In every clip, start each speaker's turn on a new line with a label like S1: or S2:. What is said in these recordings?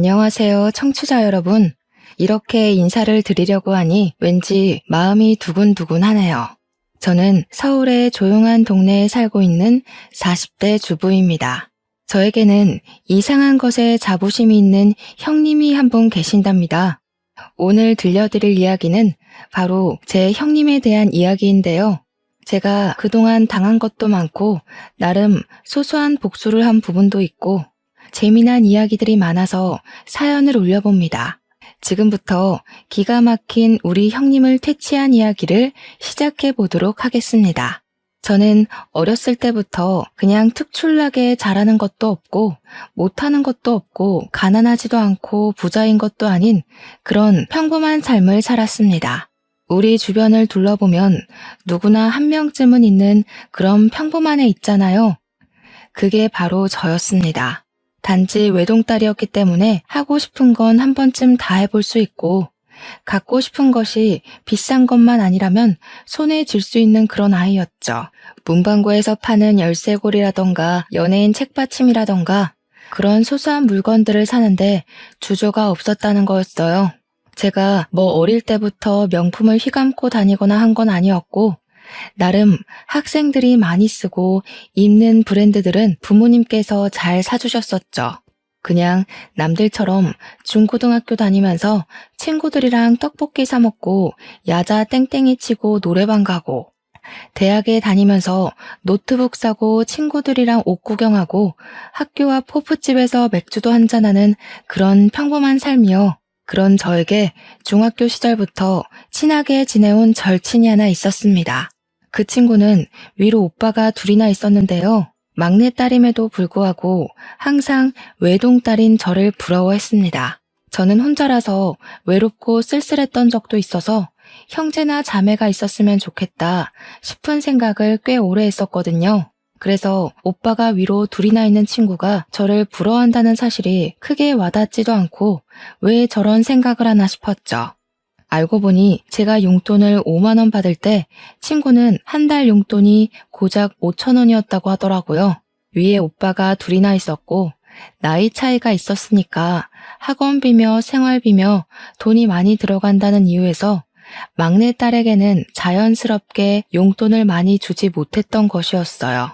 S1: 안녕하세요, 청취자 여러분. 이렇게 인사를 드리려고 하니 왠지 마음이 두근두근하네요. 저는 서울의 조용한 동네에 살고 있는 40대 주부입니다. 저에게는 이상한 것에 자부심이 있는 형님이 한 분 계신답니다. 오늘 들려드릴 이야기는 바로 제 형님에 대한 이야기인데요. 제가 그동안 당한 것도 많고 나름 소소한 복수를 한 부분도 있고 재미난 이야기들이 많아서 사연을 올려봅니다. 지금부터 기가 막힌 우리 형님을 퇴치한 이야기를 시작해 보도록 하겠습니다. 저는 어렸을 때부터 그냥 특출나게 잘하는 것도 없고 못하는 것도 없고 가난하지도 않고 부자인 것도 아닌 그런 평범한 삶을 살았습니다. 우리 주변을 둘러보면 누구나 한 명쯤은 있는 그런 평범한 애 있잖아요. 그게 바로 저였습니다. 단지 외동딸이었기 때문에 하고 싶은 건 한 번쯤 다 해볼 수 있고 갖고 싶은 것이 비싼 것만 아니라면 손에 쥘 수 있는 그런 아이였죠. 문방구에서 파는 열쇠고리라던가 연예인 책받침이라던가 그런 소소한 물건들을 사는데 주저가 없었다는 거였어요. 제가 뭐 어릴 때부터 명품을 휘감고 다니거나 한 건 아니었고 나름 학생들이 많이 쓰고 입는 브랜드들은 부모님께서 잘 사주셨었죠. 그냥 남들처럼 중고등학교 다니면서 친구들이랑 떡볶이 사 먹고 야자 땡땡이 치고 노래방 가고 대학에 다니면서 노트북 사고 친구들이랑 옷 구경하고 학교 앞 호프집에서 맥주도 한잔하는 그런 평범한 삶이요. 그런 저에게 중학교 시절부터 친하게 지내온 절친이 하나 있었습니다. 그 친구는 위로 오빠가 둘이나 있었는데요. 막내딸임에도 불구하고 항상 외동딸인 저를 부러워했습니다. 저는 혼자라서 외롭고 쓸쓸했던 적도 있어서 형제나 자매가 있었으면 좋겠다 싶은 생각을 꽤 오래 했었거든요. 그래서 오빠가 위로 둘이나 있는 친구가 저를 부러워한다는 사실이 크게 와닿지도 않고 왜 저런 생각을 하나 싶었죠. 알고 보니 제가 용돈을 5만 원 받을 때 친구는 한 달 용돈이 고작 5천 원이었다고 하더라고요. 위에 오빠가 둘이나 있었고 나이 차이가 있었으니까 학원비며 생활비며 돈이 많이 들어간다는 이유에서 막내딸에게는 자연스럽게 용돈을 많이 주지 못했던 것이었어요.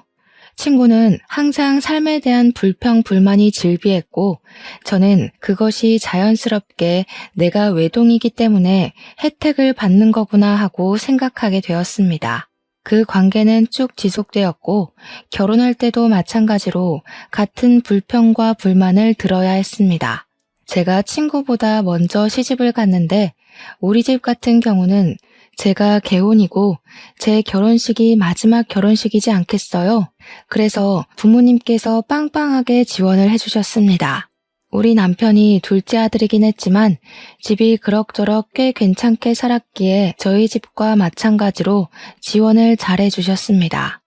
S1: 친구는 항상 삶에 대한 불평, 불만이 질비했고 저는 그것이 자연스럽게 내가 외동이기 때문에 혜택을 받는 거구나 하고 생각하게 되었습니다. 그 관계는 쭉 지속되었고 결혼할 때도 마찬가지로 같은 불평과 불만을 들어야 했습니다. 제가 친구보다 먼저 시집을 갔는데 우리 집 같은 경우는 제가 개혼이고 제 결혼식이 마지막 결혼식이지 않겠어요? 그래서 부모님께서 빵빵하게 지원을 해주셨습니다. 우리 남편이 둘째 아들이긴 했지만 집이 그럭저럭 꽤 괜찮게 살았기에 저희 집과 마찬가지로 지원을 잘 해주셨습니다.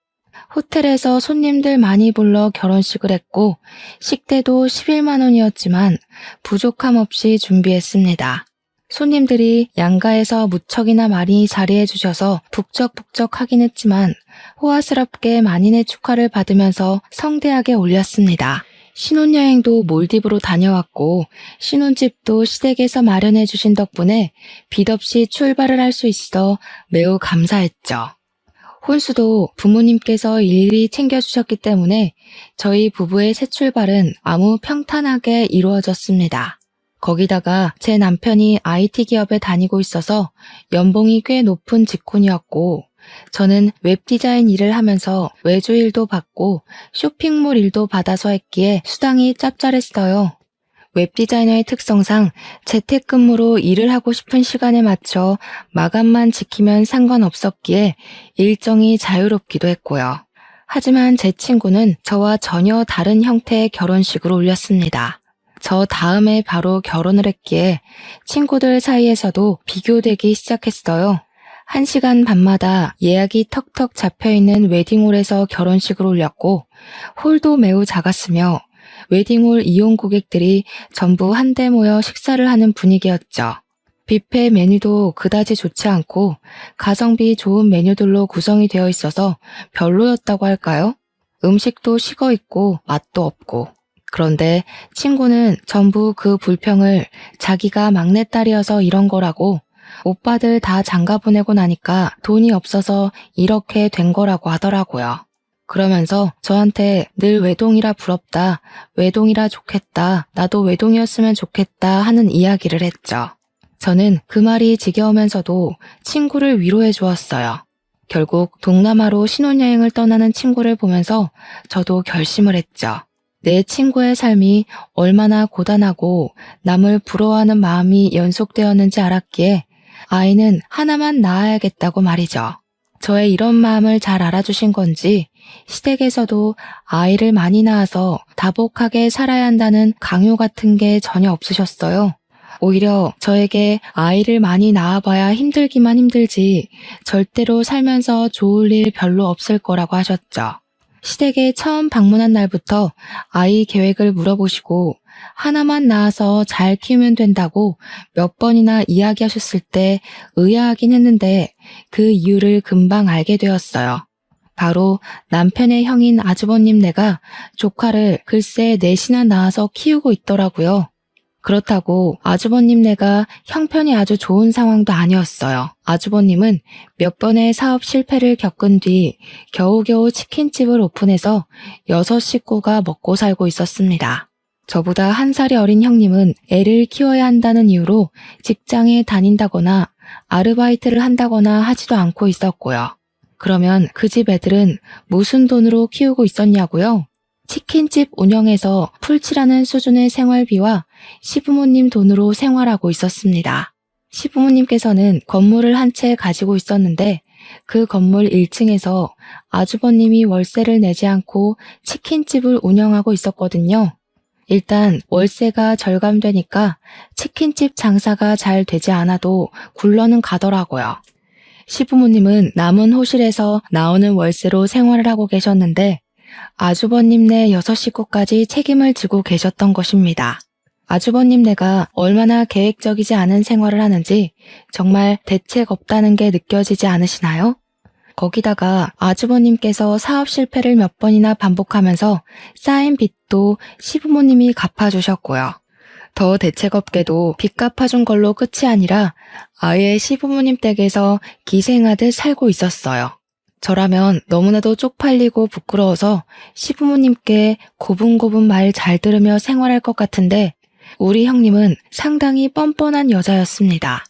S1: 호텔에서 손님들 많이 불러 결혼식을 했고 식대도 11만 원이었지만 부족함 없이 준비했습니다. 손님들이 양가에서 무척이나 많이 자리해 주셔서 북적북적하긴 했지만 호화스럽게 만인의 축하를 받으면서 성대하게 올렸습니다. 신혼여행도 몰디브로 다녀왔고 신혼집도 시댁에서 마련해 주신 덕분에 빚 없이 출발을 할 수 있어 매우 감사했죠. 혼수도 부모님께서 일일이 챙겨주셨기 때문에 저희 부부의 새 출발은 아무 평탄하게 이루어졌습니다. 거기다가 제 남편이 IT 기업에 다니고 있어서 연봉이 꽤 높은 직군이었고 저는 웹디자인 일을 하면서 외주 일도 받고 쇼핑몰 일도 받아서 했기에 수당이 짭짤했어요. 웹디자이너의 특성상 재택근무로 일을 하고 싶은 시간에 맞춰 마감만 지키면 상관없었기에 일정이 자유롭기도 했고요. 하지만 제 친구는 저와 전혀 다른 형태의 결혼식을 올렸습니다. 저 다음에 바로 결혼을 했기에 친구들 사이에서도 비교되기 시작했어요. 1시간 반마다 예약이 턱턱 잡혀있는 웨딩홀에서 결혼식을 올렸고 홀도 매우 작았으며 웨딩홀 이용 고객들이 전부 한데 모여 식사를 하는 분위기였죠. 뷔페 메뉴도 그다지 좋지 않고 가성비 좋은 메뉴들로 구성이 되어 있어서 별로였다고 할까요? 음식도 식어 있고 맛도 없고 그런데 친구는 전부 그 불평을 자기가 막내딸이어서 이런 거라고, 오빠들 다 장가 보내고 나니까 돈이 없어서 이렇게 된 거라고 하더라고요. 그러면서 저한테 늘 외동이라 부럽다, 외동이라 좋겠다, 나도 외동이었으면 좋겠다 하는 이야기를 했죠. 저는 그 말이 지겨우면서도 친구를 위로해 주었어요. 결국 동남아로 신혼여행을 떠나는 친구를 보면서 저도 결심을 했죠. 내 친구의 삶이 얼마나 고단하고 남을 부러워하는 마음이 연속되었는지 알았기에 아이는 하나만 낳아야겠다고 말이죠. 저의 이런 마음을 잘 알아주신 건지 시댁에서도 아이를 많이 낳아서 다복하게 살아야 한다는 강요 같은 게 전혀 없으셨어요. 오히려 저에게 아이를 많이 낳아봐야 힘들기만 힘들지 절대로 살면서 좋을 일 별로 없을 거라고 하셨죠. 시댁에 처음 방문한 날부터 아이 계획을 물어보시고 하나만 낳아서 잘 키우면 된다고 몇 번이나 이야기하셨을 때 의아하긴 했는데 그 이유를 금방 알게 되었어요. 바로 남편의 형인 아주버님네가 조카를 글쎄 넷이나 낳아서 키우고 있더라고요. 그렇다고 아주버님네가 형편이 아주 좋은 상황도 아니었어요. 아주버님은 몇 번의 사업 실패를 겪은 뒤 겨우겨우 치킨집을 오픈해서 6식구가 먹고 살고 있었습니다. 저보다 1살이 어린 형님은 애를 키워야 한다는 이유로 직장에 다닌다거나 아르바이트를 한다거나 하지도 않고 있었고요. 그러면 그 집 애들은 무슨 돈으로 키우고 있었냐고요? 치킨집 운영에서 풀칠하는 수준의 생활비와 시부모님 돈으로 생활하고 있었습니다. 시부모님께서는 건물을 한 채 가지고 있었는데 그 건물 1층에서 아주버님이 월세를 내지 않고 치킨집을 운영하고 있었거든요. 일단 월세가 절감되니까 치킨집 장사가 잘 되지 않아도 굴러는 가더라고요. 시부모님은 남은 호실에서 나오는 월세로 생활을 하고 계셨는데 아주버님네 6식구까지 책임을 지고 계셨던 것입니다. 아주버님네가 얼마나 계획적이지 않은 생활을 하는지 정말 대책 없다는 게 느껴지지 않으시나요? 거기다가 아주버님께서 사업 실패를 몇 번이나 반복하면서 쌓인 빚도 시부모님이 갚아주셨고요. 더 대책 없게도 빚 갚아준 걸로 끝이 아니라 아예 시부모님 댁에서 기생하듯 살고 있었어요. 저라면 너무나도 쪽팔리고 부끄러워서 시부모님께 고분고분 말 잘 들으며 생활할 것 같은데 우리 형님은 상당히 뻔뻔한 여자였습니다.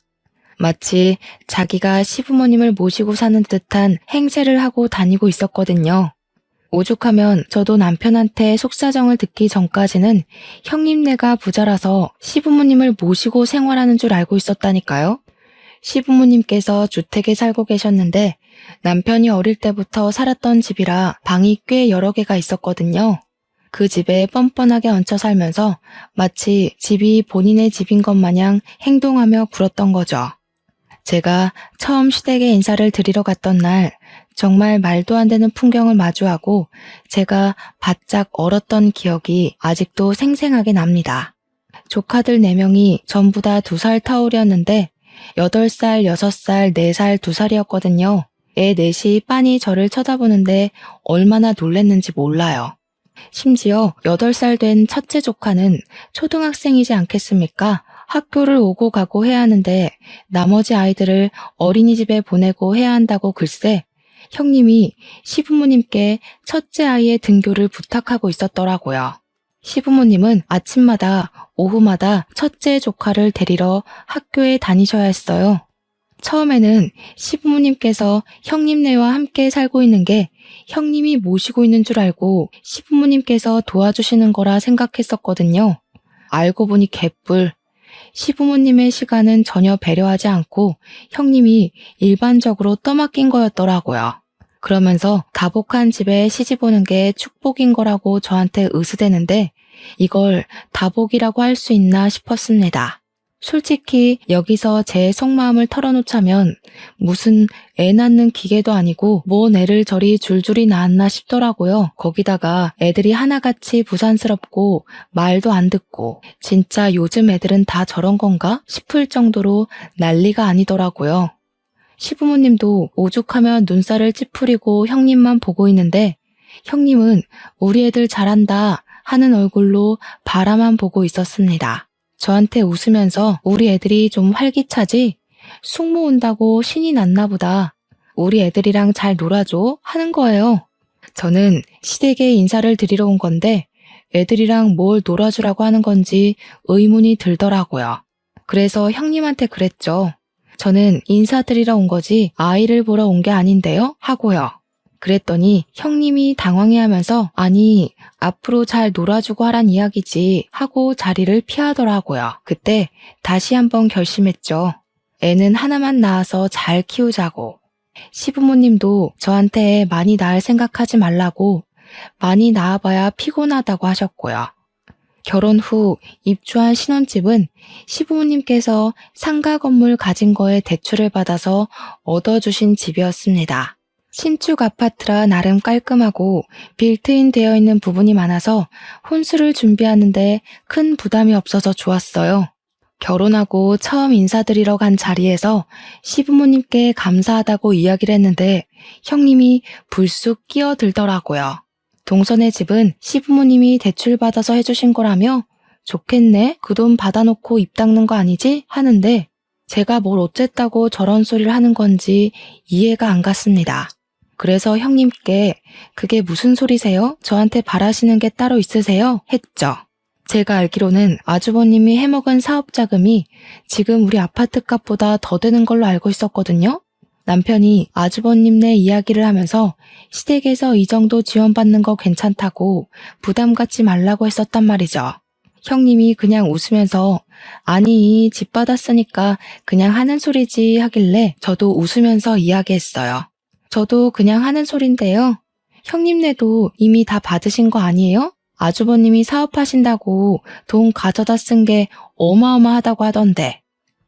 S1: 마치 자기가 시부모님을 모시고 사는 듯한 행세를 하고 다니고 있었거든요. 오죽하면 저도 남편한테 속사정을 듣기 전까지는 형님네가 부자라서 시부모님을 모시고 생활하는 줄 알고 있었다니까요. 시부모님께서 주택에 살고 계셨는데 남편이 어릴 때부터 살았던 집이라 방이 꽤 여러 개가 있었거든요. 그 집에 뻔뻔하게 얹혀 살면서 마치 집이 본인의 집인 것 마냥 행동하며 굴었던 거죠. 제가 처음 시댁에 인사를 드리러 갔던 날 정말 말도 안 되는 풍경을 마주하고 제가 바짝 얼었던 기억이 아직도 생생하게 납니다. 조카들 4명이 전부 다 2살 터울이었는데 8살, 6살, 4살, 2살이었거든요. 애 넷이 빤히 저를 쳐다보는데 얼마나 놀랬는지 몰라요. 심지어 8살 된 첫째 조카는 초등학생이지 않겠습니까? 학교를 오고 가고 해야 하는데 나머지 아이들을 어린이집에 보내고 해야 한다고 글쎄 형님이 시부모님께 첫째 아이의 등교를 부탁하고 있었더라고요. 시부모님은 아침마다 오후마다 첫째 조카를 데리러 학교에 다니셔야 했어요. 처음에는 시부모님께서 형님네와 함께 살고 있는 게 형님이 모시고 있는 줄 알고 시부모님께서 도와주시는 거라 생각했었거든요. 알고 보니 개뿔. 시부모님의 시간은 전혀 배려하지 않고 형님이 일반적으로 떠맡긴 거였더라고요. 그러면서 다복한 집에 시집 오는 게 축복인 거라고 저한테 으스대는데 이걸 다복이라고 할 수 있나 싶었습니다. 솔직히 여기서 제 속마음을 털어놓자면 무슨 애 낳는 기계도 아니고 뭔 애를 저리 줄줄이 낳았나 싶더라고요. 거기다가 애들이 하나같이 부산스럽고 말도 안 듣고 진짜 요즘 애들은 다 저런 건가 싶을 정도로 난리가 아니더라고요. 시부모님도 오죽하면 눈살을 찌푸리고 형님만 보고 있는데 형님은 우리 애들 잘한다 하는 얼굴로 바라만 보고 있었습니다. 저한테 웃으면서 우리 애들이 좀 활기차지? 숙모 온다고 신이 났나 보다. 우리 애들이랑 잘 놀아줘 하는 거예요. 저는 시댁에 인사를 드리러 온 건데 애들이랑 뭘 놀아주라고 하는 건지 의문이 들더라고요. 그래서 형님한테 그랬죠. 저는 인사드리러 온 거지 아이를 보러 온 게 아닌데요? 하고요. 그랬더니 형님이 당황해하면서 아니 앞으로 잘 놀아주고 하란 이야기지 하고 자리를 피하더라고요. 그때 다시 한번 결심했죠. 애는 하나만 낳아서 잘 키우자고. 시부모님도 저한테 많이 낳을 생각하지 말라고 많이 낳아봐야 피곤하다고 하셨고요. 결혼 후 입주한 신혼집은 시부모님께서 상가 건물 가진 거에 대출을 받아서 얻어주신 집이었습니다. 신축 아파트라 나름 깔끔하고 빌트인 되어 있는 부분이 많아서 혼수를 준비하는데 큰 부담이 없어서 좋았어요. 결혼하고 처음 인사드리러 간 자리에서 시부모님께 감사하다고 이야기를 했는데 형님이 불쑥 끼어들더라고요. 동선의 집은 시부모님이 대출받아서 해주신 거라며 좋겠네? 그 돈 받아놓고 입 닦는 거 아니지? 하는데 제가 뭘 어쨌다고 저런 소리를 하는 건지 이해가 안 갔습니다. 그래서 형님께 그게 무슨 소리세요? 저한테 바라시는 게 따로 있으세요? 했죠. 제가 알기로는 아주버님이 해먹은 사업 자금이 지금 우리 아파트 값보다 더 되는 걸로 알고 있었거든요. 남편이 아주버님네 이야기를 하면서 시댁에서 이 정도 지원받는 거 괜찮다고 부담 갖지 말라고 했었단 말이죠. 형님이 그냥 웃으면서 아니 집 받았으니까 그냥 하는 소리지 하길래 저도 웃으면서 이야기했어요. 저도 그냥 하는 소린데요. 형님네도 이미 다 받으신 거 아니에요? 아주버님이 사업하신다고 돈 가져다 쓴 게 어마어마하다고 하던데.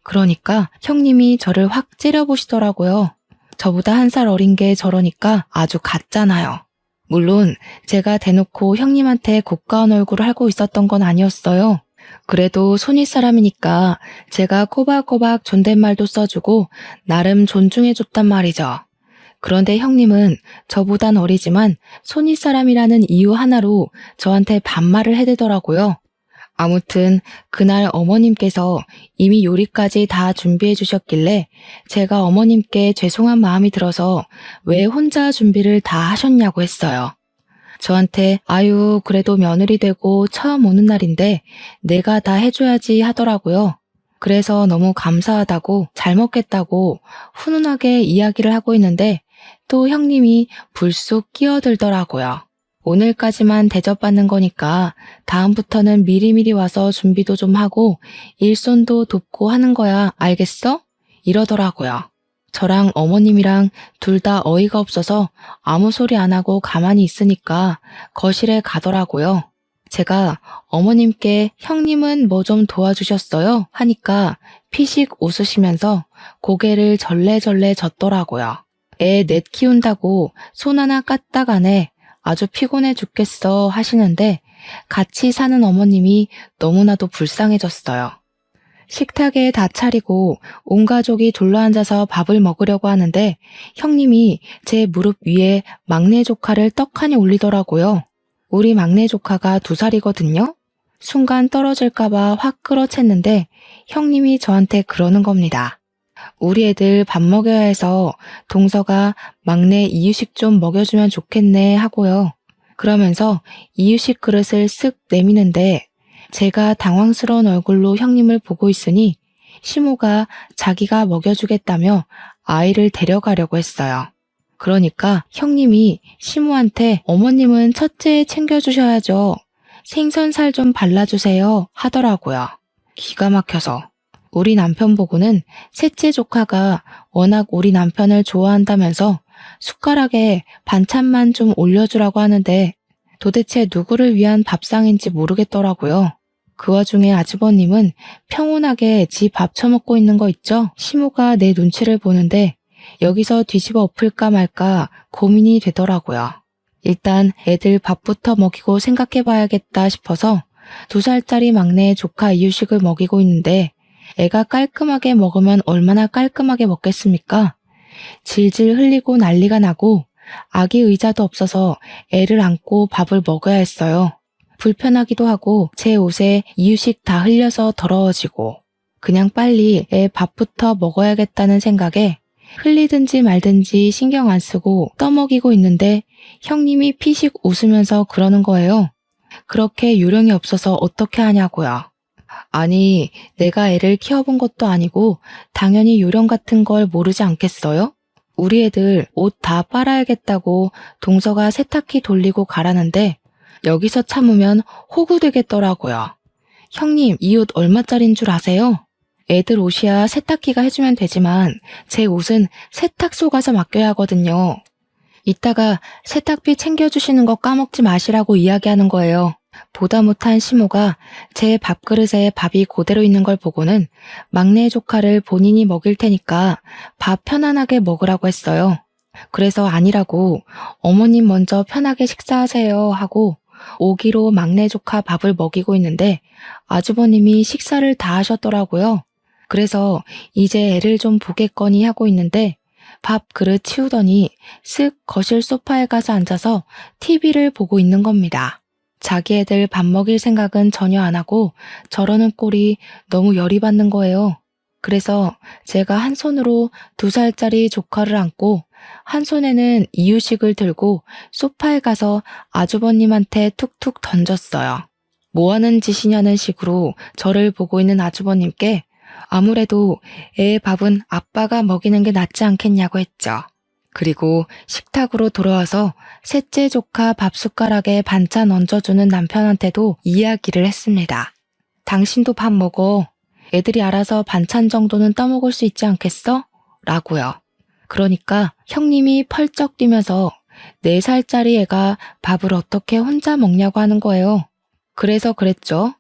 S1: 그러니까 형님이 저를 확 째려보시더라고요. 저보다 1살 어린 게 저러니까 아주 같잖아요. 물론 제가 대놓고 형님한테 고가운 얼굴을 하고 있었던 건 아니었어요. 그래도 손윗 사람이니까 제가 꼬박꼬박 존댓말도 써주고 나름 존중해줬단 말이죠. 그런데 형님은 저보단 어리지만 손윗 사람이라는 이유 하나로 저한테 반말을 해대더라고요. 아무튼 그날 어머님께서 이미 요리까지 다 준비해 주셨길래 제가 어머님께 죄송한 마음이 들어서 왜 혼자 준비를 다 하셨냐고 했어요. 저한테 아유 그래도 며느리 되고 처음 오는 날인데 내가 다 해줘야지 하더라고요. 그래서 너무 감사하다고 잘 먹겠다고 훈훈하게 이야기를 하고 있는데 또 형님이 불쑥 끼어들더라고요. 오늘까지만 대접받는 거니까 다음부터는 미리미리 와서 준비도 좀 하고 일손도 돕고 하는 거야 알겠어? 이러더라고요. 저랑 어머님이랑 둘 다 어이가 없어서 아무 소리 안 하고 가만히 있으니까 거실에 가더라고요. 제가 어머님께 형님은 뭐 좀 도와주셨어요? 하니까 피식 웃으시면서 고개를 절레절레 젓더라고요. 애 넷 키운다고 손 하나 까딱 안 해. 아주 피곤해 죽겠어 하시는데 같이 사는 어머님이 너무나도 불쌍해졌어요. 식탁에 다 차리고 온 가족이 둘러앉아서 밥을 먹으려고 하는데 형님이 제 무릎 위에 막내 조카를 떡하니 올리더라고요. 우리 막내 조카가 2살이거든요. 순간 떨어질까봐 확 끌어챘는데 형님이 저한테 그러는 겁니다. 우리 애들 밥 먹여야 해서 동서가 막내 이유식 좀 먹여주면 좋겠네 하고요. 그러면서 이유식 그릇을 쓱 내미는데 제가 당황스러운 얼굴로 형님을 보고 있으니 시모가 자기가 먹여주겠다며 아이를 데려가려고 했어요. 그러니까 형님이 시모한테 어머님은 첫째 챙겨주셔야죠. 생선살 좀 발라주세요 하더라고요. 기가 막혀서. 우리 남편 보고는 셋째 조카가 워낙 우리 남편을 좋아한다면서 숟가락에 반찬만 좀 올려주라고 하는데 도대체 누구를 위한 밥상인지 모르겠더라고요. 그 와중에 아주버님은 평온하게 지 밥 처먹고 있는 거 있죠? 시모가 내 눈치를 보는데 여기서 뒤집어 엎을까 말까 고민이 되더라고요. 일단 애들 밥부터 먹이고 생각해봐야겠다 싶어서 2살짜리 막내 조카 이유식을 먹이고 있는데 애가 깔끔하게 먹으면 얼마나 깔끔하게 먹겠습니까? 질질 흘리고 난리가 나고 아기 의자도 없어서 애를 안고 밥을 먹어야 했어요. 불편하기도 하고 제 옷에 이유식 다 흘려서 더러워지고 그냥 빨리 애 밥부터 먹어야겠다는 생각에 흘리든지 말든지 신경 안 쓰고 떠먹이고 있는데 형님이 피식 웃으면서 그러는 거예요. 그렇게 요령이 없어서 어떻게 하냐고요. 아니, 내가 애를 키워본 것도 아니고 당연히 요령 같은 걸 모르지 않겠어요? 우리 애들 옷 다 빨아야겠다고 동서가 세탁기 돌리고 가라는데 여기서 참으면 호구되겠더라고요. 형님, 이 옷 얼마짜린 줄 아세요? 애들 옷이야 세탁기가 해주면 되지만 제 옷은 세탁소 가서 맡겨야 하거든요. 이따가 세탁비 챙겨주시는 거 까먹지 마시라고 이야기하는 거예요. 보다 못한 시모가 제 밥그릇에 밥이 그대로 있는 걸 보고는 막내 조카를 본인이 먹일 테니까 밥 편안하게 먹으라고 했어요. 그래서 아니라고 어머님 먼저 편하게 식사하세요 하고 오기로 막내 조카 밥을 먹이고 있는데 아주버님이 식사를 다 하셨더라고요. 그래서 이제 애를 좀 보겠거니 하고 있는데 밥 그릇 치우더니 쓱 거실 소파에 가서 앉아서 TV를 보고 있는 겁니다. 자기 애들 밥 먹일 생각은 전혀 안 하고 저러는 꼴이 너무 열이 받는 거예요. 그래서 제가 한 손으로 2살짜리 조카를 안고 한 손에는 이유식을 들고 소파에 가서 아주버님한테 툭툭 던졌어요. 뭐 하는 짓이냐는 식으로 저를 보고 있는 아주버님께 아무래도 애 밥은 아빠가 먹이는 게 낫지 않겠냐고 했죠. 그리고 식탁으로 돌아와서 셋째 조카 밥 숟가락에 반찬 얹어주는 남편한테도 이야기를 했습니다. 당신도 밥 먹어. 애들이 알아서 반찬 정도는 떠먹을 수 있지 않겠어? 라고요. 그러니까 형님이 펄쩍 뛰면서 4살짜리 애가 밥을 어떻게 혼자 먹냐고 하는 거예요. 그래서 그랬죠.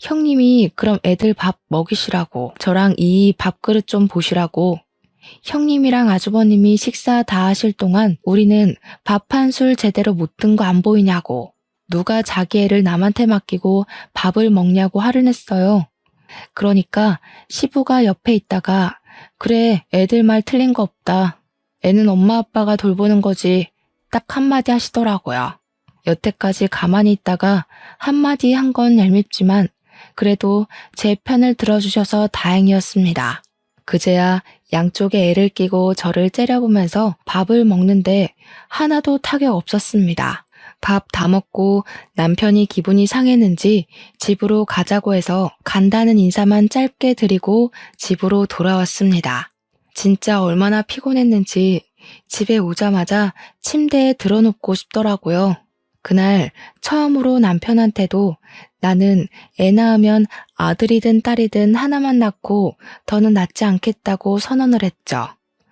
S1: 형님이 그럼 애들 밥 먹이시라고 저랑 이 밥그릇 좀 보시라고. 형님이랑 아주버님이 식사 다 하실 동안 우리는 밥 한 술 제대로 못 든 거 안 보이냐고. 누가 자기 애를 남한테 맡기고 밥을 먹냐고 화를 냈어요. 그러니까 시부가 옆에 있다가 그래 애들 말 틀린 거 없다. 애는 엄마 아빠가 돌보는 거지. 딱 한마디 하시더라고요. 여태까지 가만히 있다가 한마디 한 건 얄밉지만 그래도 제 편을 들어주셔서 다행이었습니다. 그제야 양쪽에 애를 끼고 저를 째려보면서 밥을 먹는데 하나도 타격 없었습니다. 밥 다 먹고 남편이 기분이 상했는지 집으로 가자고 해서 간다는 인사만 짧게 드리고 집으로 돌아왔습니다. 진짜 얼마나 피곤했는지 집에 오자마자 침대에 들어눕고 싶더라고요. 그날 처음으로 남편한테도 나는 애 낳으면 아들이든 딸이든 하나만 낳고 더는 낳지 않겠다고 선언을 했죠.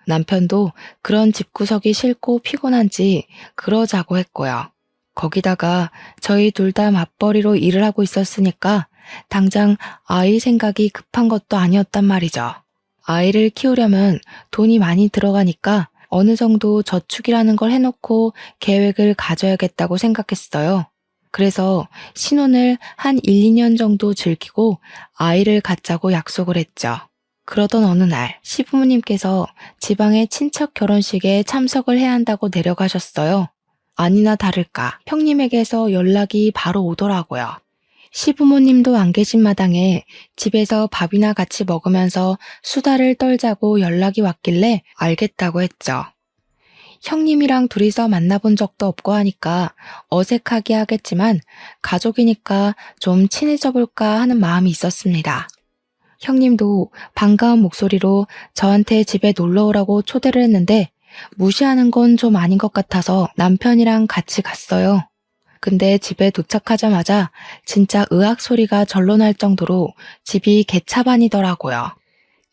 S1: 남편도 그런 집구석이 싫고 피곤한지 그러자고 했고요. 거기다가 저희 둘 다 맞벌이로 일을 하고 있었으니까 당장 아이 생각이 급한 것도 아니었단 말이죠. 아이를 키우려면 돈이 많이 들어가니까 어느 정도 저축이라는 걸 해놓고 계획을 가져야겠다고 생각했어요. 그래서 신혼을 한 1, 2년 정도 즐기고 아이를 갖자고 약속을 했죠. 그러던 어느 날 시부모님께서 지방의 친척 결혼식에 참석을 해야 한다고 내려가셨어요. 아니나 다를까 형님에게서 연락이 바로 오더라고요. 시부모님도 안 계신 마당에 집에서 밥이나 같이 먹으면서 수다를 떨자고 연락이 왔길래 알겠다고 했죠. 형님이랑 둘이서 만나본 적도 없고 하니까 어색하게 하겠지만 가족이니까 좀 친해져 볼까 하는 마음이 있었습니다. 형님도 반가운 목소리로 저한테 집에 놀러 오라고 초대를 했는데 무시하는 건 좀 아닌 것 같아서 남편이랑 같이 갔어요. 근데 집에 도착하자마자 진짜 의악 소리가 절로 날 정도로 집이 개차반이더라고요.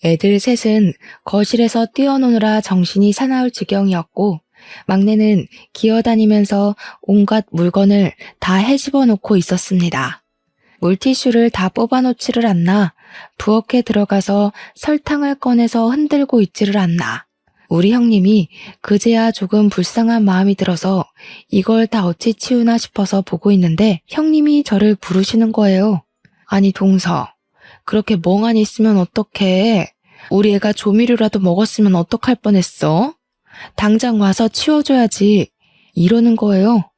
S1: 애들 셋은 거실에서 뛰어노느라 정신이 사나울 지경이었고 막내는 기어다니면서 온갖 물건을 다 헤집어 놓고 있었습니다. 물티슈를 다 뽑아놓지를 않나, 부엌에 들어가서 설탕을 꺼내서 흔들고 있지를 않나. 우리 형님이 그제야 조금 불쌍한 마음이 들어서 이걸 다 어찌 치우나 싶어서 보고 있는데 형님이 저를 부르시는 거예요. 아니 동서, 그렇게 멍하니 있으면 어떡해. 우리 애가 조미료라도 먹었으면 어떡할 뻔했어. 당장 와서 치워줘야지. 이러는 거예요.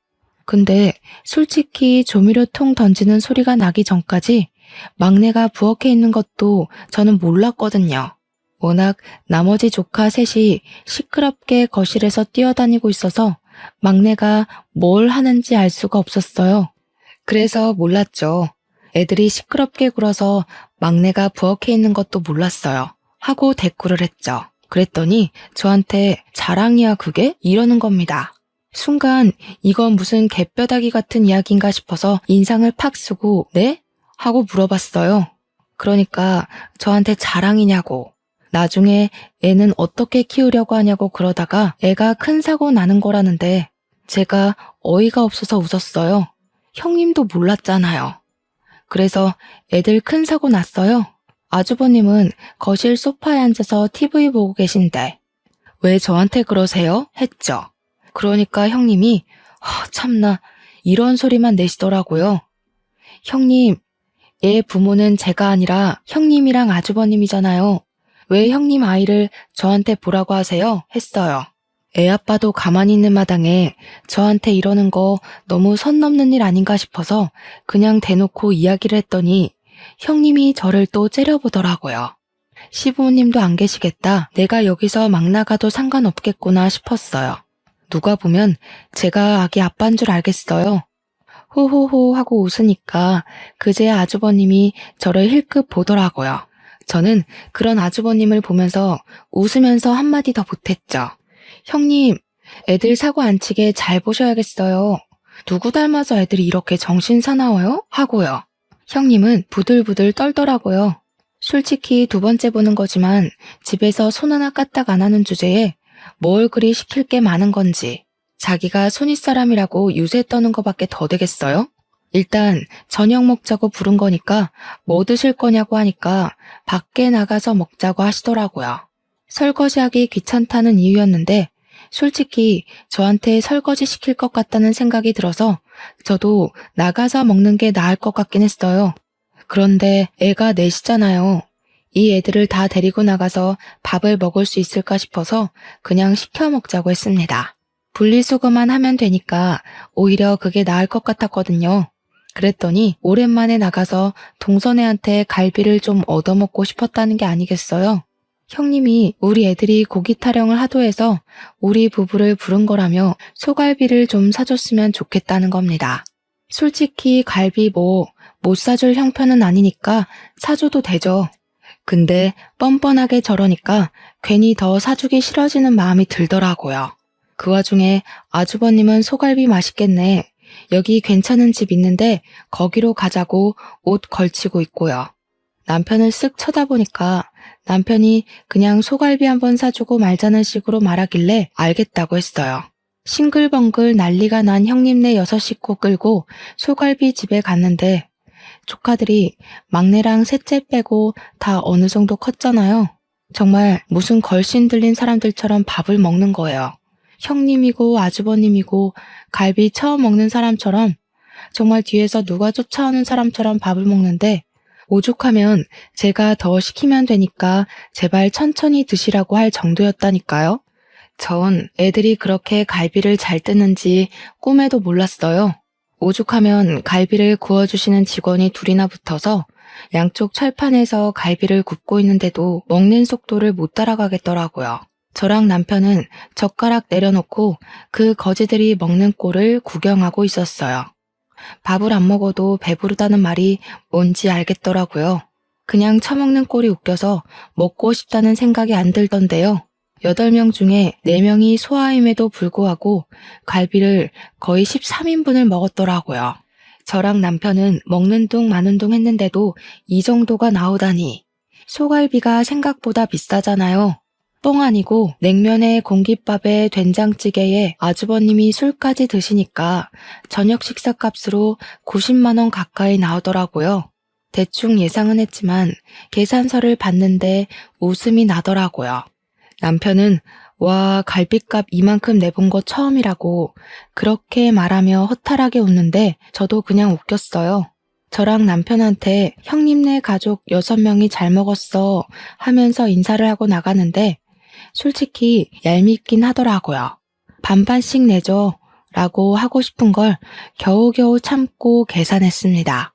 S1: 근데 솔직히 조미료통 던지는 소리가 나기 전까지 막내가 부엌에 있는 것도 저는 몰랐거든요. 워낙 나머지 조카 셋이 시끄럽게 거실에서 뛰어다니고 있어서 막내가 뭘 하는지 알 수가 없었어요. 그래서 몰랐죠. 애들이 시끄럽게 굴어서 막내가 부엌에 있는 것도 몰랐어요. 하고 대꾸를 했죠. 그랬더니 저한테 자랑이야 그게? 이러는 겁니다. 순간 이건 무슨 개뼈다귀 같은 이야기인가 싶어서 인상을 팍 쓰고 네? 하고 물어봤어요. 그러니까 저한테 자랑이냐고. 나중에 애는 어떻게 키우려고 하냐고 그러다가 애가 큰 사고 나는 거라는데 제가 어이가 없어서 웃었어요. 형님도 몰랐잖아요. 그래서 애들 큰 사고 났어요. 아주버님은 거실 소파에 앉아서 TV 보고 계신데 왜 저한테 그러세요? 했죠. 그러니까 형님이 참나 이런 소리만 내시더라고요. 형님, 얘 부모는 제가 아니라 형님이랑 아주버님이잖아요. 왜 형님 아이를 저한테 보라고 하세요? 했어요. 애 아빠도 가만히 있는 마당에 저한테 이러는 거 너무 선 넘는 일 아닌가 싶어서 그냥 대놓고 이야기를 했더니 형님이 저를 또 째려보더라고요. 시부모님도 안 계시겠다. 내가 여기서 막 나가도 상관없겠구나 싶었어요. 누가 보면 제가 아기 아빠인 줄 알겠어요. 호호호 하고 웃으니까 그제 아주버님이 저를 힐끗 보더라고요. 저는 그런 아주버님을 보면서 웃으면서 한마디 더 보탰죠. 형님, 애들 사고 안 치게 잘 보셔야겠어요. 누구 닮아서 애들이 이렇게 정신 사나워요? 하고요. 형님은 부들부들 떨더라고요. 솔직히 두 번째 보는 거지만 집에서 손 하나 까딱 안 하는 주제에 뭘 그리 시킬 게 많은 건지 자기가 손윗사람이라고 유세 떠는 거밖에 더 되겠어요? 일단 저녁 먹자고 부른 거니까 뭐 드실 거냐고 하니까 밖에 나가서 먹자고 하시더라고요. 설거지하기 귀찮다는 이유였는데 솔직히 저한테 설거지 시킬 것 같다는 생각이 들어서 저도 나가서 먹는 게 나을 것 같긴 했어요. 그런데 애가 넷이잖아요. 이 애들을 다 데리고 나가서 밥을 먹을 수 있을까 싶어서 그냥 시켜 먹자고 했습니다. 분리수거만 하면 되니까 오히려 그게 나을 것 같았거든요. 그랬더니 오랜만에 나가서 동선애한테 갈비를 좀 얻어먹고 싶었다는 게 아니겠어요? 형님이 우리 애들이 고기 타령을 하도 해서 우리 부부를 부른 거라며 소갈비를 좀 사줬으면 좋겠다는 겁니다. 솔직히 갈비 못 사줄 형편은 아니니까 사줘도 되죠. 근데 뻔뻔하게 저러니까 괜히 더 사주기 싫어지는 마음이 들더라고요. 그 와중에 아주버님은 소갈비 맛있겠네. 여기 괜찮은 집 있는데 거기로 가자고 옷 걸치고 있고요. 남편을 쓱 쳐다보니까 남편이 그냥 소갈비 한번 사주고 말자는 식으로 말하길래 알겠다고 했어요. 싱글벙글 난리가 난 형님네 6식구 끌고 소갈비 집에 갔는데 조카들이 막내랑 셋째 빼고 다 어느 정도 컸잖아요. 정말 무슨 걸신 들린 사람들처럼 밥을 먹는 거예요. 형님이고 아주버님이고 갈비 처음 먹는 사람처럼 정말 뒤에서 누가 쫓아오는 사람처럼 밥을 먹는데 오죽하면 제가 더 시키면 되니까 제발 천천히 드시라고 할 정도였다니까요. 전 애들이 그렇게 갈비를 잘 뜨는지 꿈에도 몰랐어요. 오죽하면 갈비를 구워주시는 직원이 둘이나 붙어서 양쪽 철판에서 갈비를 굽고 있는데도 먹는 속도를 못 따라가겠더라고요. 저랑 남편은 젓가락 내려놓고 그 거지들이 먹는 꼴을 구경하고 있었어요. 밥을 안 먹어도 배부르다는 말이 뭔지 알겠더라고요. 그냥 처먹는 꼴이 웃겨서 먹고 싶다는 생각이 안 들던데요. 8명 중에 4명이 소아임에도 불구하고 갈비를 거의 13인분을 먹었더라고요. 저랑 남편은 먹는 둥 마는 둥 했는데도 이 정도가 나오다니. 소갈비가 생각보다 비싸잖아요. 뻥 아니고 냉면에 공깃밥에 된장찌개에 아주버님이 술까지 드시니까 저녁 식사값으로 90만 원 가까이 나오더라고요. 대충 예상은 했지만 계산서를 봤는데 웃음이 나더라고요. 남편은 와 갈비값 이만큼 내본 거 처음이라고 그렇게 말하며 허탈하게 웃는데 저도 그냥 웃겼어요. 저랑 남편한테 형님네 가족 6명이 잘 먹었어 하면서 인사를 하고 나가는데 솔직히 얄밉긴 하더라고요. 반반씩 내죠 라고 하고 싶은 걸 겨우겨우 참고 계산했습니다.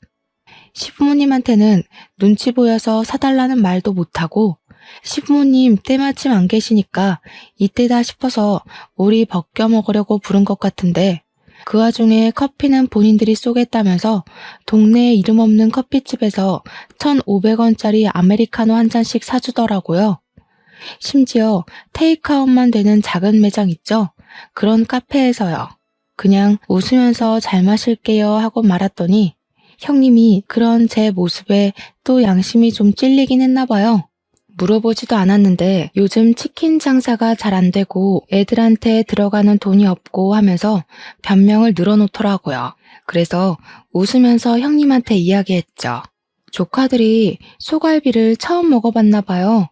S1: 시부모님한테는 눈치 보여서 사달라는 말도 못하고 시부모님 때마침 안 계시니까 이때다 싶어서 우리 벗겨 먹으려고 부른 것 같은데 그 와중에 커피는 본인들이 쏘겠다면서 동네에 이름 없는 커피집에서 1,500원짜리 아메리카노 한 잔씩 사주더라고요. 심지어 테이크아웃만 되는 작은 매장 있죠? 그런 카페에서요. 그냥 웃으면서 잘 마실게요 하고 말았더니 형님이 그런 제 모습에 또 양심이 좀 찔리긴 했나 봐요. 물어보지도 않았는데 요즘 치킨 장사가 잘 안 되고 애들한테 들어가는 돈이 없고 하면서 변명을 늘어놓더라고요. 그래서 웃으면서 형님한테 이야기했죠. 조카들이 소갈비를 처음 먹어봤나 봐요.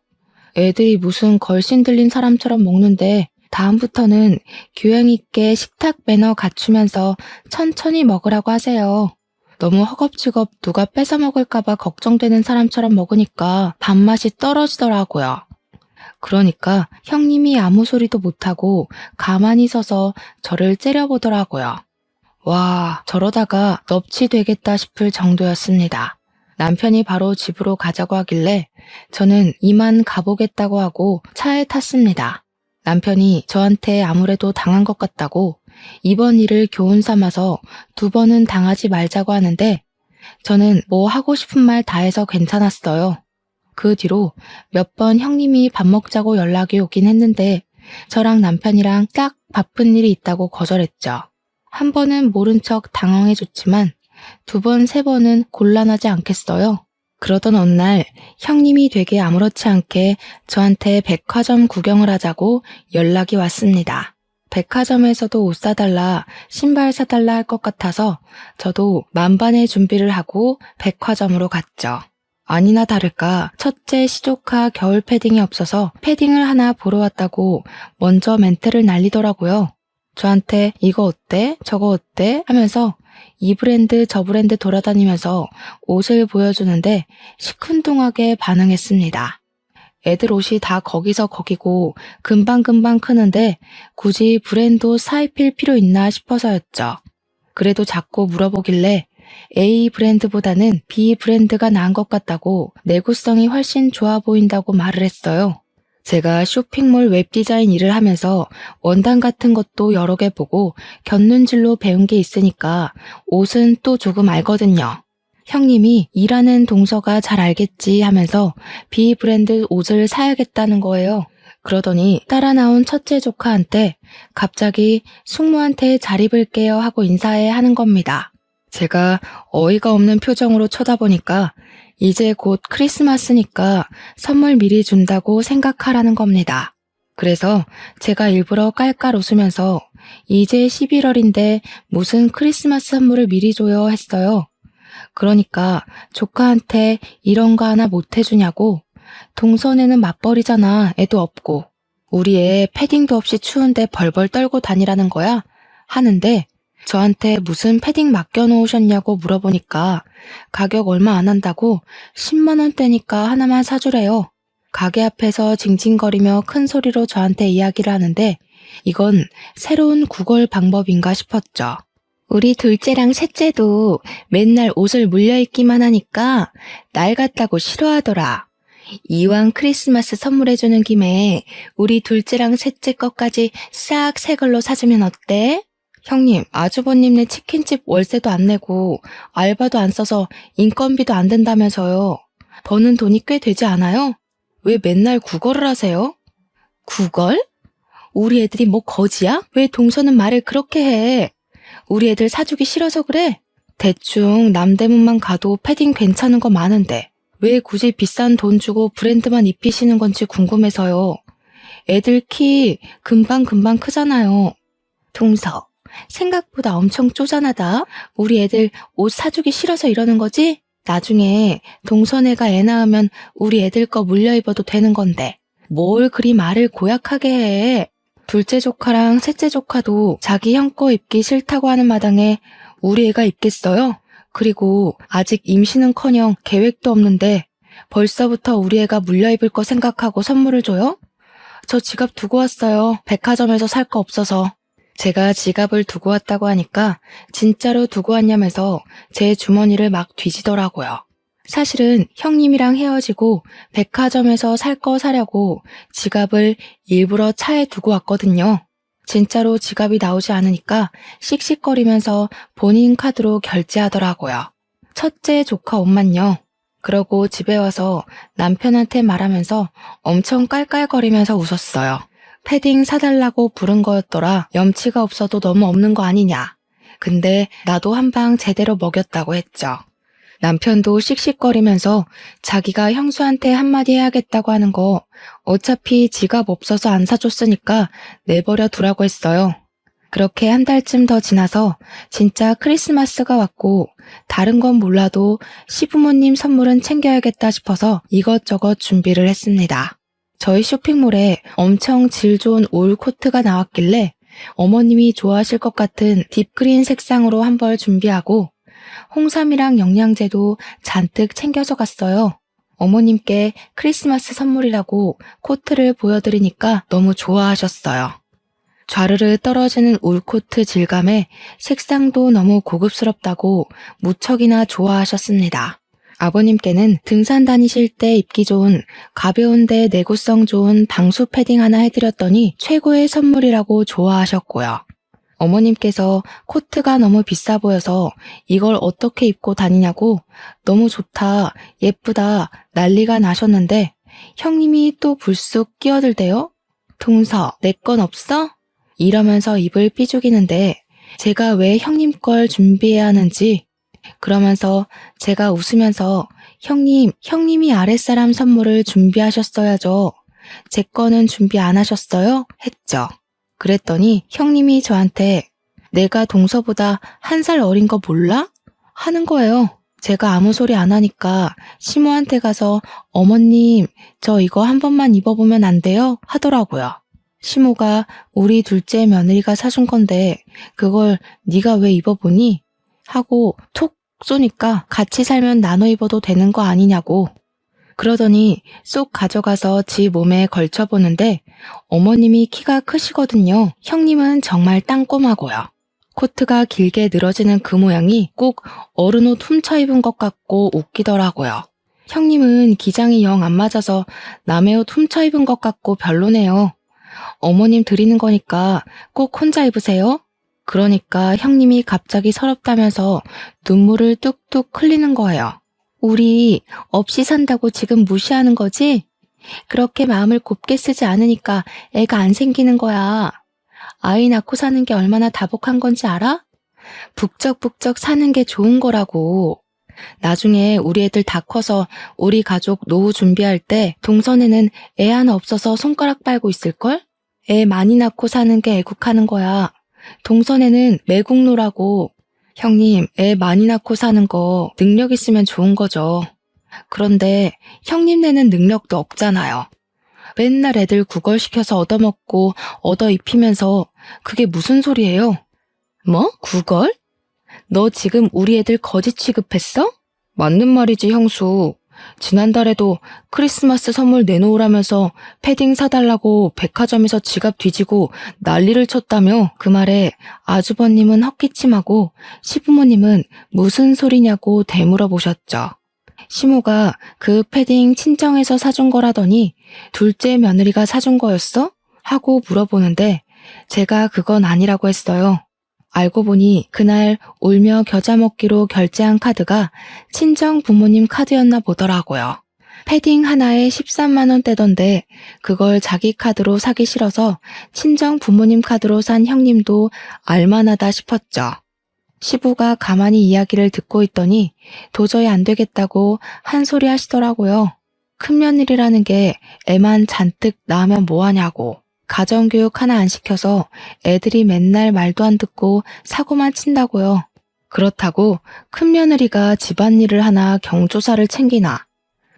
S1: 애들이 무슨 걸신 들린 사람처럼 먹는데 다음부터는 교양 있게 식탁 매너 갖추면서 천천히 먹으라고 하세요. 너무 허겁지겁 누가 뺏어 먹을까봐 걱정되는 사람처럼 먹으니까 밥맛이 떨어지더라고요. 그러니까 형님이 아무 소리도 못하고 가만히 서서 저를 째려보더라고요. 와, 저러다가 넙치 되겠다 싶을 정도였습니다. 남편이 바로 집으로 가자고 하길래 저는 이만 가보겠다고 하고 차에 탔습니다. 남편이 저한테 아무래도 당한 것 같다고 이번 일을 교훈 삼아서 2번은 당하지 말자고 하는데 저는 뭐 하고 싶은 말 다 해서 괜찮았어요. 그 뒤로 몇 번 형님이 밥 먹자고 연락이 오긴 했는데 저랑 남편이랑 딱 바쁜 일이 있다고 거절했죠. 한 번은 모른 척 당황해줬지만 2번, 3번은 곤란하지 않겠어요. 그러던 어느 날 형님이 되게 아무렇지 않게 저한테 백화점 구경을 하자고 연락이 왔습니다. 백화점에서도 옷 사달라, 신발 사달라 할 것 같아서 저도 만반의 준비를 하고 백화점으로 갔죠. 아니나 다를까 첫째 시조카 겨울 패딩이 없어서 패딩을 하나 보러 왔다고 먼저 멘트를 날리더라고요. 저한테 이거 어때? 저거 어때? 하면서 이 브랜드 저 브랜드 돌아다니면서 옷을 보여주는데 시큰둥하게 반응했습니다. 애들 옷이 다 거기서 거기고 금방금방 크는데 굳이 브랜드 옷 사입힐 필요 있나 싶어서였죠. 그래도 자꾸 물어보길래 A 브랜드보다는 B 브랜드가 나은 것 같다고 내구성이 훨씬 좋아 보인다고 말을 했어요. 제가 쇼핑몰 웹디자인 일을 하면서 원단 같은 것도 여러 개 보고 곁눈질로 배운 게 있으니까 옷은 또 조금 알거든요. 형님이 일하는 동서가 잘 알겠지 하면서 B 브랜드 옷을 사야겠다는 거예요. 그러더니 따라 나온 첫째 조카한테 갑자기 숙모한테 잘 입을게요 하고 인사해 하는 겁니다. 제가 어이가 없는 표정으로 쳐다보니까 이제 곧 크리스마스니까 선물 미리 준다고 생각하라는 겁니다. 그래서 제가 일부러 깔깔 웃으면서 이제 11월인데 무슨 크리스마스 선물을 미리 줘요 했어요. 그러니까 조카한테 이런 거 하나 못 해주냐고. 동선에는 맞벌이잖아. 애도 없고. 우리 애 패딩도 없이 추운데 벌벌 떨고 다니라는 거야? 하는데 저한테 무슨 패딩 맡겨놓으셨냐고 물어보니까 가격 얼마 안 한다고 10만 원대니까 하나만 사주래요. 가게 앞에서 징징거리며 큰 소리로 저한테 이야기를 하는데 이건 새로운 구걸 방법인가 싶었죠. 우리 둘째랑 셋째도 맨날 옷을 물려입기만 하니까 날 같다고 싫어하더라. 이왕 크리스마스 선물해주는 김에 우리 둘째랑 셋째 것까지 싹 새 걸로 사주면 어때? 형님, 아주버님네 치킨집 월세도 안 내고 알바도 안 써서 인건비도 안 된다면서요. 버는 돈이 꽤 되지 않아요? 왜 맨날 구걸을 하세요? 구걸? 우리 애들이 뭐 거지야? 왜 동서는 말을 그렇게 해? 우리 애들 사주기 싫어서 그래? 대충 남대문만 가도 패딩 괜찮은 거 많은데 왜 굳이 비싼 돈 주고 브랜드만 입히시는 건지 궁금해서요. 애들 키 금방금방 크잖아요. 동서, 생각보다 엄청 쪼잔하다. 우리 애들 옷 사주기 싫어서 이러는 거지? 나중에 동서네가 애 낳으면 우리 애들 거 물려 입어도 되는 건데 뭘 그리 말을 고약하게 해. 둘째 조카랑 셋째 조카도 자기 형 거 입기 싫다고 하는 마당에 우리 애가 입겠어요? 그리고 아직 임신은커녕 계획도 없는데 벌써부터 우리 애가 물려 입을 거 생각하고 선물을 줘요? 저 지갑 두고 왔어요. 백화점에서 살 거 없어서. 제가 지갑을 두고 왔다고 하니까 진짜로 두고 왔냐면서 제 주머니를 막 뒤지더라고요. 사실은 형님이랑 헤어지고 백화점에서 살 거 사려고 지갑을 일부러 차에 두고 왔거든요. 진짜로 지갑이 나오지 않으니까 씩씩거리면서 본인 카드로 결제하더라고요. 첫째 조카 옷만요. 그러고 집에 와서 남편한테 말하면서 엄청 깔깔거리면서 웃었어요. 패딩 사달라고 부른 거였더라. 염치가 없어도 너무 없는 거 아니냐. 근데 나도 한 방 제대로 먹였다고 했죠. 남편도 씩씩거리면서 자기가 형수한테 한마디 해야겠다고 하는 거 어차피 지갑 없어서 안 사줬으니까 내버려 두라고 했어요. 그렇게 한 달쯤 더 지나서 진짜 크리스마스가 왔고 다른 건 몰라도 시부모님 선물은 챙겨야겠다 싶어서 이것저것 준비를 했습니다. 저희 쇼핑몰에 엄청 질 좋은 울 코트가 나왔길래 어머님이 좋아하실 것 같은 딥그린 색상으로 한 벌 준비하고 홍삼이랑 영양제도 잔뜩 챙겨서 갔어요. 어머님께 크리스마스 선물이라고 코트를 보여드리니까 너무 좋아하셨어요. 좌르르 떨어지는 울코트 질감에 색상도 너무 고급스럽다고 무척이나 좋아하셨습니다. 아버님께는 등산 다니실 때 입기 좋은 가벼운데 내구성 좋은 방수 패딩 하나 해드렸더니 최고의 선물이라고 좋아하셨고요. 어머님께서 코트가 너무 비싸 보여서 이걸 어떻게 입고 다니냐고 너무 좋다, 예쁘다 난리가 나셨는데 형님이 또 불쑥 끼어들대요. 동서, 내 건 없어? 이러면서 입을 삐죽이는데 제가 왜 형님 걸 준비해야 하는지 그러면서 제가 웃으면서 형님이 아랫사람 선물을 준비하셨어야죠. 제 거는 준비 안 하셨어요? 했죠. 그랬더니 형님이 저한테 내가 동서보다 1살 어린 거 몰라? 하는 거예요. 제가 아무 소리 안 하니까 시모한테 가서 어머님 저 이거 한 번만 입어보면 안 돼요? 하더라고요. 시모가 우리 둘째 며느리가 사준 건데 그걸 네가 왜 입어보니? 하고 톡 쏘니까 같이 살면 나눠 입어도 되는 거 아니냐고. 그러더니 쏙 가져가서 지 몸에 걸쳐보는데 어머님이 키가 크시거든요. 형님은 정말 땅꼬마고요. 코트가 길게 늘어지는 그 모양이 꼭 어른 옷 훔쳐 입은 것 같고 웃기더라고요. 형님은 기장이 영 안 맞아서 남의 옷 훔쳐 입은 것 같고 별로네요. 어머님 드리는 거니까 꼭 혼자 입으세요. 그러니까 형님이 갑자기 서럽다면서 눈물을 뚝뚝 흘리는 거예요. 우리 없이 산다고 지금 무시하는 거지? 그렇게 마음을 곱게 쓰지 않으니까 애가 안 생기는 거야. 아이 낳고 사는 게 얼마나 다복한 건지 알아? 북적북적 사는 게 좋은 거라고. 나중에 우리 애들 다 커서 우리 가족 노후 준비할 때 동선에는 애 하나 없어서 손가락 빨고 있을걸? 애 많이 낳고 사는 게 애국하는 거야. 동선에는 매국노라고. 형님, 애 많이 낳고 사는 거 능력 있으면 좋은 거죠. 그런데 형님네는 능력도 없잖아요. 맨날 애들 구걸시켜서 얻어먹고 얻어입히면서 그게 무슨 소리예요? 뭐? 구걸? 너 지금 우리 애들 거지 취급했어? 맞는 말이지, 형수. 지난달에도 크리스마스 선물 내놓으라면서 패딩 사달라고 백화점에서 지갑 뒤지고 난리를 쳤다며. 그 말에 아주버님은 헛기침하고 시부모님은 무슨 소리냐고 되물어보셨죠. 시모가 그 패딩 친정에서 사준 거라더니 둘째 며느리가 사준 거였어? 하고 물어보는데 제가 그건 아니라고 했어요. 알고 보니 그날 울며 겨자 먹기로 결제한 카드가 친정 부모님 카드였나 보더라고요. 패딩 하나에 13만 원대던데 그걸 자기 카드로 사기 싫어서 친정 부모님 카드로 산 형님도 알만하다 싶었죠. 시부가 가만히 이야기를 듣고 있더니 도저히 안 되겠다고 한 소리 하시더라고요. 큰며느리라는 게 애만 잔뜩 낳으면 뭐하냐고. 가정교육 하나 안 시켜서 애들이 맨날 말도 안 듣고 사고만 친다고요. 그렇다고 큰며느리가 집안일을 하나 경조사를 챙기나.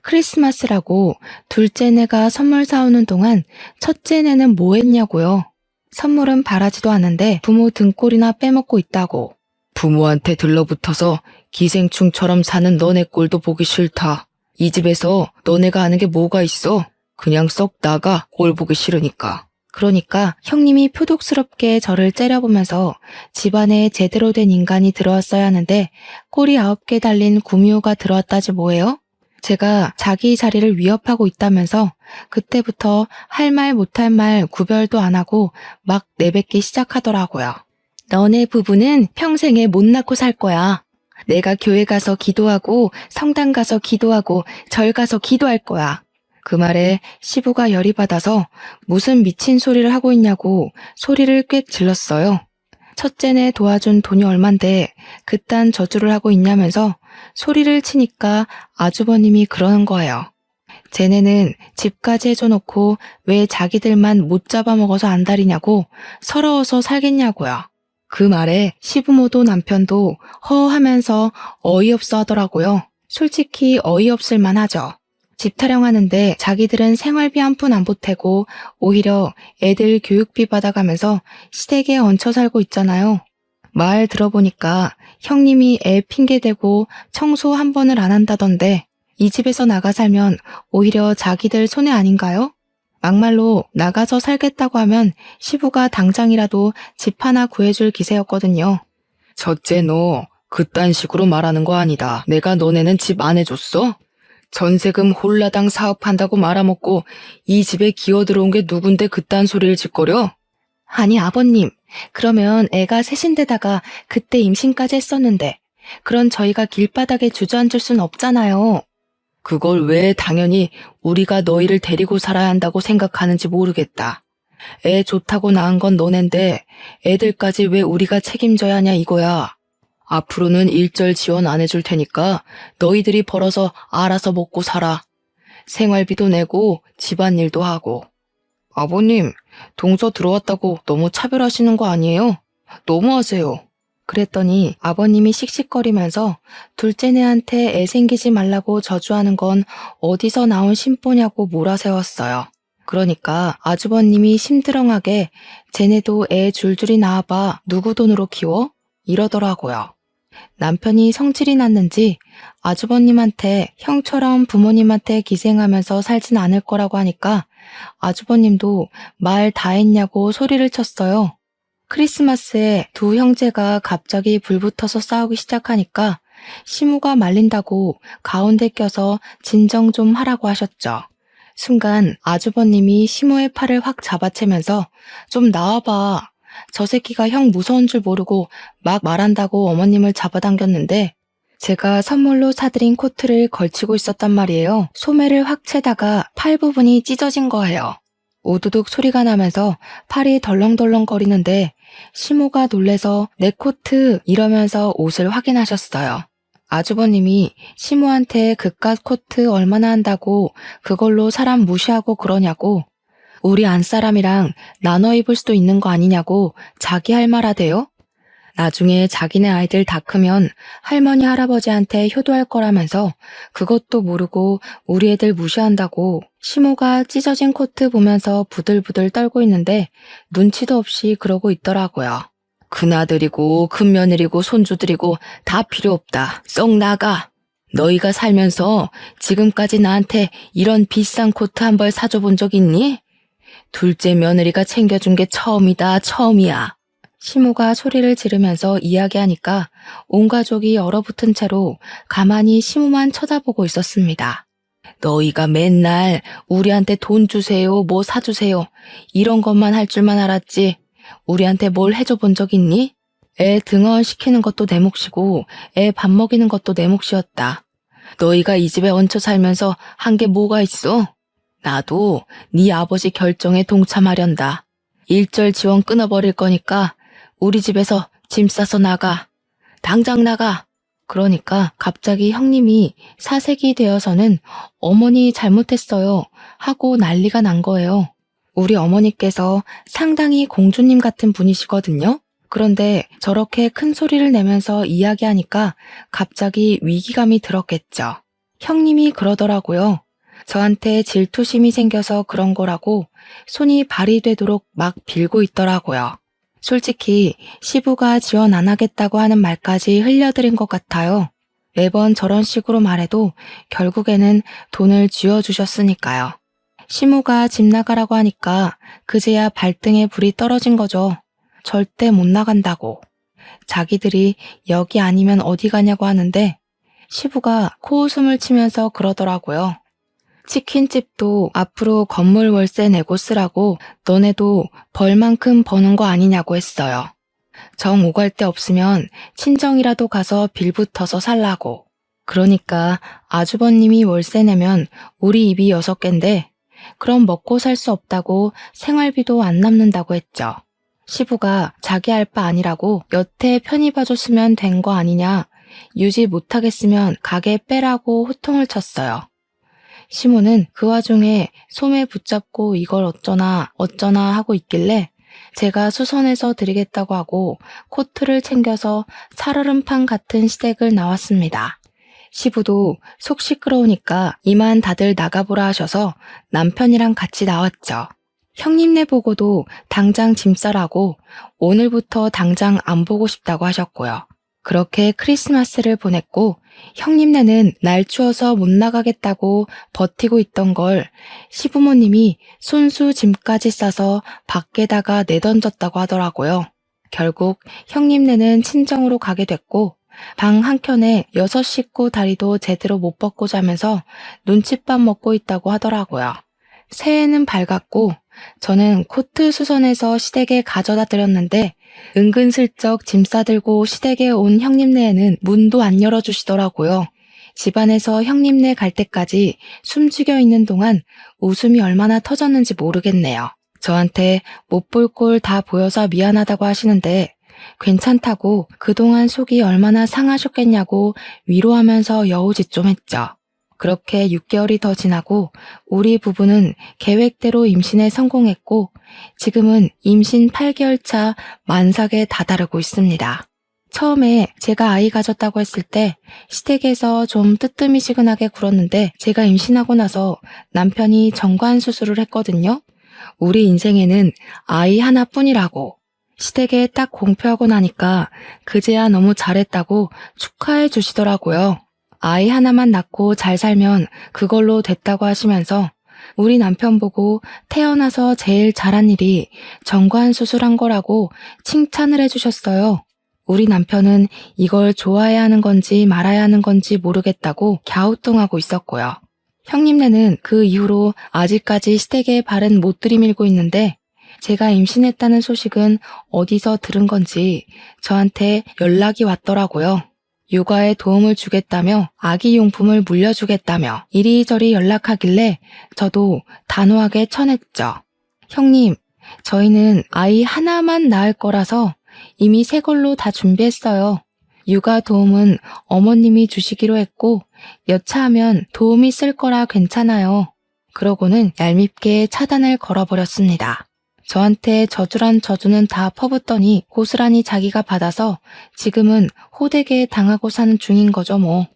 S1: 크리스마스라고 둘째네가 선물 사오는 동안 첫째네는 뭐 했냐고요. 선물은 바라지도 않는데 부모 등골이나 빼먹고 있다고. 부모한테 들러붙어서 기생충처럼 사는 너네 꼴도 보기 싫다. 이 집에서 너네가 아는 게 뭐가 있어? 그냥 썩 나가, 꼴 보기 싫으니까. 그러니까 형님이 표독스럽게 저를 째려보면서 집안에 제대로 된 인간이 들어왔어야 하는데 꼬리 9개 달린 구미호가 들어왔다지 뭐예요? 제가 자기 자리를 위협하고 있다면서 그때부터 할 말 못할 말 구별도 안 하고 막 내뱉기 시작하더라고요. 너네 부부는 평생에 못 낳고 살 거야. 내가 교회 가서 기도하고 성당 가서 기도하고 절 가서 기도할 거야. 그 말에 시부가 열이 받아서 무슨 미친 소리를 하고 있냐고 소리를 꽤 질렀어요. 첫째네 도와준 돈이 얼만데 그딴 저주를 하고 있냐면서 소리를 치니까 아주버님이 그러는 거예요. 쟤네는 집까지 해줘놓고 왜 자기들만 못 잡아먹어서 안달이냐고 서러워서 살겠냐고요. 그 말에 시부모도 남편도 허하면서 어이없어 하더라고요. 솔직히 어이없을 만하죠. 집 타령하는데 자기들은 생활비 한 푼 안 보태고 오히려 애들 교육비 받아가면서 시댁에 얹혀 살고 있잖아요. 말 들어보니까 형님이 애 핑계대고 청소 한 번을 안 한다던데 이 집에서 나가 살면 오히려 자기들 손해 아닌가요? 막말로 나가서 살겠다고 하면 시부가 당장이라도 집 하나 구해줄 기세였거든요. 첫째 너 그딴 식으로 말하는 거 아니다. 내가 너네는 집 안 해줬어? 전세금 홀라당 사업한다고 말아먹고 이 집에 기어들어온 게 누군데 그딴 소리를 짓거려? 아니 아버님, 그러면 애가 셋인데다가 그때 임신까지 했었는데 그런 저희가 길바닥에 주저앉을 순 없잖아요. 그걸 왜 당연히 우리가 너희를 데리고 살아야 한다고 생각하는지 모르겠다. 애 좋다고 낳은 건 너넨데 애들까지 왜 우리가 책임져야 하냐 이거야. 앞으로는 일절 지원 안 해줄 테니까 너희들이 벌어서 알아서 먹고 살아. 생활비도 내고 집안일도 하고. 아버님, 동서 들어왔다고 너무 차별하시는 거 아니에요? 너무하세요. 그랬더니 아버님이 씩씩거리면서 둘째네한테 애 생기지 말라고 저주하는 건 어디서 나온 심보냐고 몰아세웠어요. 그러니까 아주버님이 심드렁하게 쟤네도 애 줄줄이 낳아봐 누구 돈으로 키워? 이러더라고요. 남편이 성질이 났는지 아주버님한테 형처럼 부모님한테 기생하면서 살진 않을 거라고 하니까 아주버님도 말 다 했냐고 소리를 쳤어요. 크리스마스에 두 형제가 갑자기 불붙어서 싸우기 시작하니까 시무가 말린다고 가운데 껴서 진정 좀 하라고 하셨죠. 순간 아주버님이 시무의 팔을 확 잡아채면서 좀 나와봐. 저 새끼가 형 무서운 줄 모르고 막 말한다고 어머님을 잡아당겼는데 제가 선물로 사드린 코트를 걸치고 있었단 말이에요. 소매를 확 채다가 팔 부분이 찢어진 거예요. 우두둑 소리가 나면서 팔이 덜렁덜렁 거리는데 시모가 놀래서 내 코트 이러면서 옷을 확인하셨어요. 아주버님이 시모한테 그깟 코트 얼마나 한다고 그걸로 사람 무시하고 그러냐고 우리 안사람이랑 나눠 입을 수도 있는 거 아니냐고 자기 할 말 하대요. 나중에 자기네 아이들 다 크면 할머니 할아버지한테 효도할 거라면서 그것도 모르고 우리 애들 무시한다고 시모가 찢어진 코트 보면서 부들부들 떨고 있는데 눈치도 없이 그러고 있더라고요. 큰아들이고 큰며느리고 손주들이고 다 필요 없다. 썩 나가. 너희가 살면서 지금까지 나한테 이런 비싼 코트 한 벌 사줘 본 적 있니? 둘째 며느리가 챙겨준 게 처음이다, 처음이야. 시모가 소리를 지르면서 이야기하니까 온 가족이 얼어붙은 채로 가만히 시모만 쳐다보고 있었습니다. 너희가 맨날 우리한테 돈 주세요, 뭐 사주세요 이런 것만 할 줄만 알았지 우리한테 뭘 해줘 본 적 있니? 애 등원 시키는 것도 내 몫이고 애 밥 먹이는 것도 내 몫이었다. 너희가 이 집에 얹혀 살면서 한 게 뭐가 있어? 나도 네 아버지 결정에 동참하련다. 일절 지원 끊어버릴 거니까 우리 집에서 짐 싸서 나가. 당장 나가. 그러니까 갑자기 형님이 사색이 되어서는 어머니 잘못했어요 하고 난리가 난 거예요. 우리 어머니께서 상당히 공주님 같은 분이시거든요. 그런데 저렇게 큰 소리를 내면서 이야기하니까 갑자기 위기감이 들었겠죠. 형님이 그러더라고요. 저한테 질투심이 생겨서 그런 거라고 손이 발이 되도록 막 빌고 있더라고요. 솔직히 시부가 지원 안 하겠다고 하는 말까지 흘려드린 것 같아요. 매번 저런 식으로 말해도 결국에는 돈을 쥐어주셨으니까요. 시무가 집 나가라고 하니까 그제야 발등에 불이 떨어진 거죠. 절대 못 나간다고. 자기들이 여기 아니면 어디 가냐고 하는데 시부가 코웃음을 치면서 그러더라고요. 치킨집도 앞으로 건물 월세 내고 쓰라고 너네도 벌만큼 버는 거 아니냐고 했어요. 정 오갈 데 없으면 친정이라도 가서 빌붙어서 살라고. 그러니까 아주버님이 월세 내면 우리 입이 6갠데 그럼 먹고 살 수 없다고 생활비도 안 남는다고 했죠. 시부가 자기 할 바 아니라고 여태 편히 봐줬으면 된 거 아니냐, 유지 못하겠으면 가게 빼라고 호통을 쳤어요. 시모는 그 와중에 소매 붙잡고 이걸 어쩌나 하고 있길래 제가 수선해서 드리겠다고 하고 코트를 챙겨서 살얼음판 같은 시댁을 나왔습니다. 시부도 속 시끄러우니까 이만 다들 나가보라 하셔서 남편이랑 같이 나왔죠. 형님네 보고도 당장 짐 싸라고 오늘부터 당장 안 보고 싶다고 하셨고요. 그렇게 크리스마스를 보냈고 형님네는 날 추워서 못 나가겠다고 버티고 있던 걸 시부모님이 손수 짐까지 싸서 밖에다가 내던졌다고 하더라고요. 결국 형님네는 친정으로 가게 됐고 방 한켠에 6 식구 다리도 제대로 못 벗고 자면서 눈칫밥 먹고 있다고 하더라고요. 새해는 밝았고 저는 코트 수선해서 시댁에 가져다 드렸는데 은근슬쩍 짐 싸들고 시댁에 온 형님네에는 문도 안 열어주시더라고요. 집안에서 형님네 갈 때까지 숨죽여 있는 동안 웃음이 얼마나 터졌는지 모르겠네요. 저한테 못 볼 꼴 다 보여서 미안하다고 하시는데 괜찮다고 그동안 속이 얼마나 상하셨겠냐고 위로하면서 여우짓 좀 했죠. 그렇게 6개월이 더 지나고 우리 부부는 계획대로 임신에 성공했고 지금은 임신 8개월 차 만삭에 다다르고 있습니다. 처음에 제가 아이 가졌다고 했을 때 시댁에서 좀 뜨뜨미시근하게 굴었는데 제가 임신하고 나서 남편이 정관 수술을 했거든요. 우리 인생에는 아이 하나뿐이라고. 시댁에 딱 공표하고 나니까 그제야 너무 잘했다고 축하해 주시더라고요. 아이 하나만 낳고 잘 살면 그걸로 됐다고 하시면서 우리 남편 보고 태어나서 제일 잘한 일이 정관 수술한 거라고 칭찬을 해주셨어요. 우리 남편은 이걸 좋아해야 하는 건지 말아야 하는 건지 모르겠다고 갸우뚱하고 있었고요. 형님네는 그 이후로 아직까지 시댁에 발은 못 들이밀고 있는데 제가 임신했다는 소식은 어디서 들은 건지 저한테 연락이 왔더라고요. 육아에 도움을 주겠다며 아기 용품을 물려주겠다며 이리저리 연락하길래 저도 단호하게 쳐냈죠. 형님, 저희는 아이 하나만 낳을 거라서 이미 새 걸로 다 준비했어요. 육아 도움은 어머님이 주시기로 했고 여차하면 도움이 쓸 거라 괜찮아요. 그러고는 얄밉게 차단을 걸어버렸습니다. 저한테 저주란 저주는 다 퍼붓더니 고스란히 자기가 받아서 지금은 호되게 당하고 사는 중인 거죠 뭐.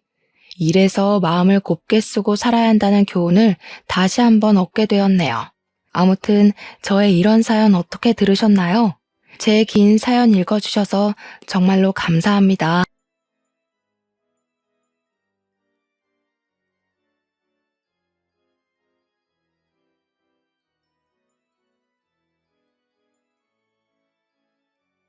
S1: 이래서 마음을 곱게 쓰고 살아야 한다는 교훈을 다시 한번 얻게 되었네요. 아무튼 저의 이런 사연 어떻게 들으셨나요? 제 긴 사연 읽어주셔서 정말로 감사합니다.